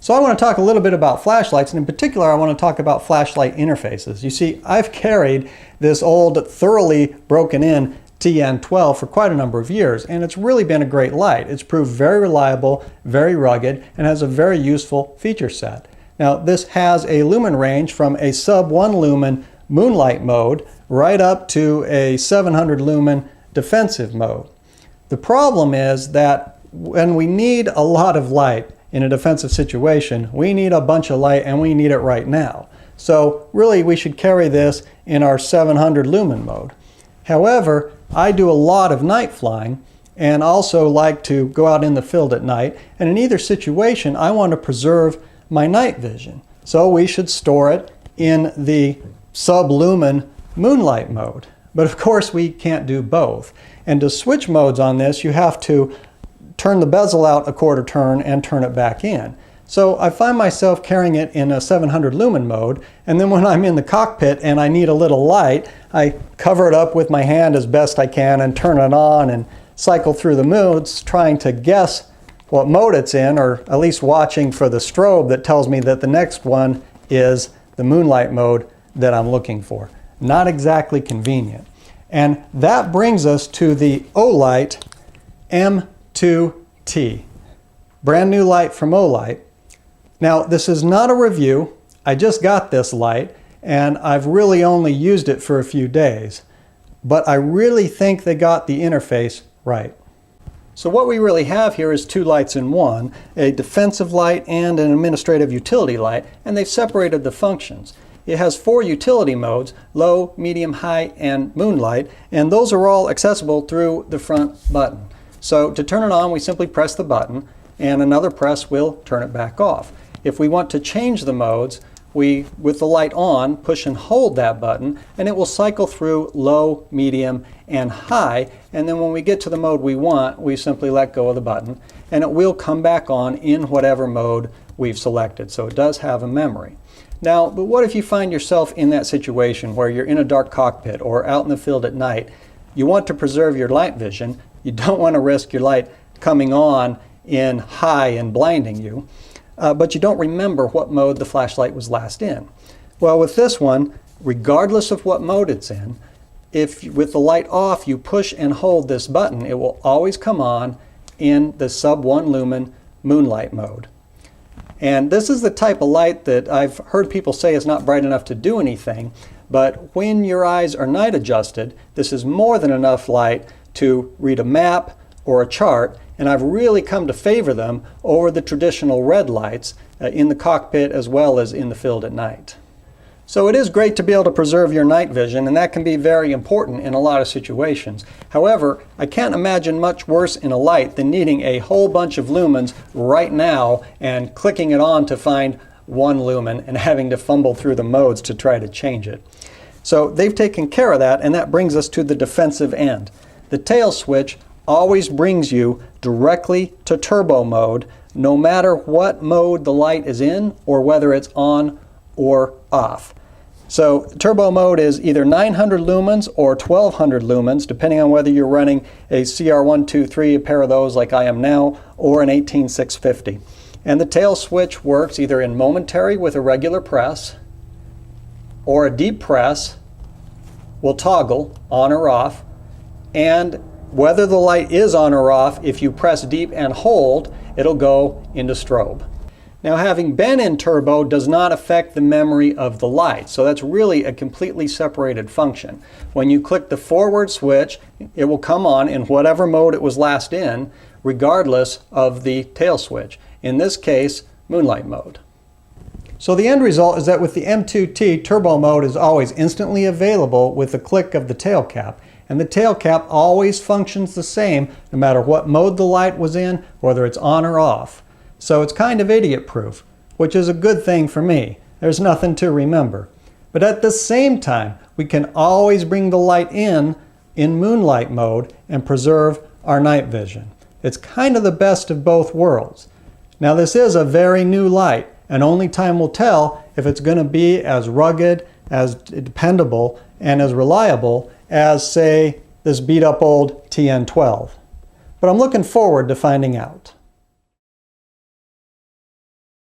So I want to talk a little bit about flashlights, and in particular I want to talk about flashlight interfaces. You see, I've carried this old, thoroughly broken in TN12 for quite a number of years, and it's really been a great light. It's proved very reliable, very rugged, and has a very useful feature set. Now, this has a lumen range from a sub 1 lumen moonlight mode right up to a 700 lumen defensive mode. The problem is that when we need a lot of light in a defensive situation, we need a bunch of light, and we need it right now. So really we should carry this in our 700 lumen mode. However, I do a lot of night flying and also like to go out in the field at night, and in either situation I want to preserve my night vision. So we should store it in the sub-lumen moonlight mode. But of course we can't do both. And to switch modes on this, you have to turn the bezel out a quarter turn and turn it back in. So I find myself carrying it in a 700 lumen mode, and then when I'm in the cockpit and I need a little light, I cover it up with my hand as best I can and turn it on and cycle through the modes trying to guess what mode it's in, or at least watching for the strobe that tells me that the next one is the moonlight mode that I'm looking for. Not exactly convenient. And that brings us to the Olight M2T. Brand new light from Olight. Now, this is not a review. I just got this light and I've really only used it for a few days. But I really think they got the interface right. So what we really have here is two lights in one, a defensive light and an administrative utility light, and they've separated the functions. It has 4 utility modes: low, medium, high, and moonlight, and those are all accessible through the front button. So to turn it on, we simply press the button, and another press will turn it back off. If we want to change the modes, we, with the light on, push and hold that button, and it will cycle through low, medium, and high, and then when we get to the mode we want, we simply let go of the button, and it will come back on in whatever mode we've selected. So it does have a memory. Now, but what if you find yourself in that situation where you're in a dark cockpit or out in the field at night? You want to preserve your light vision. You don't want to risk your light coming on in high and blinding you, but you don't remember what mode the flashlight was last in. Well, with this one, regardless of what mode it's in, if with the light off you push and hold this button, it will always come on in the sub 1 lumen moonlight mode. And this is the type of light that I've heard people say is not bright enough to do anything, but when your eyes are night adjusted, this is more than enough light to read a map or a chart, and I've really come to favor them over the traditional red lights in the cockpit as well as in the field at night. So it is great to be able to preserve your night vision, and that can be very important in a lot of situations. However, I can't imagine much worse in a light than needing a whole bunch of lumens right now and clicking it on to find one lumen and having to fumble through the modes to try to change it. So they've taken care of that, and that brings us to the defensive end. The tail switch always brings you directly to turbo mode, no matter what mode the light is in or whether it's on or off. So turbo mode is either 900 lumens or 1200 lumens, depending on whether you're running a CR123, a pair of those like I am now, or an 18650. And the tail switch works either in momentary with a regular press, or a deep press will toggle on or off, and whether the light is on or off, if you press deep and hold, it'll go into strobe. Now, having been in turbo does not affect the memory of the light, so that's really a completely separated function. When you click the forward switch, it will come on in whatever mode it was last in, regardless of the tail switch. In this case, moonlight mode. So the end result is that with the M2T, turbo mode is always instantly available with the click of the tail cap. And the tail cap always functions the same no matter what mode the light was in, whether it's on or off. So it's kind of idiot-proof, which is a good thing for me. There's nothing to remember. But at the same time, we can always bring the light in moonlight mode and preserve our night vision. It's kind of the best of both worlds. Now, this is a very new light, and only time will tell if it's going to be as rugged, as dependable, and as reliable as, say, this beat-up old TN12. But I'm looking forward to finding out.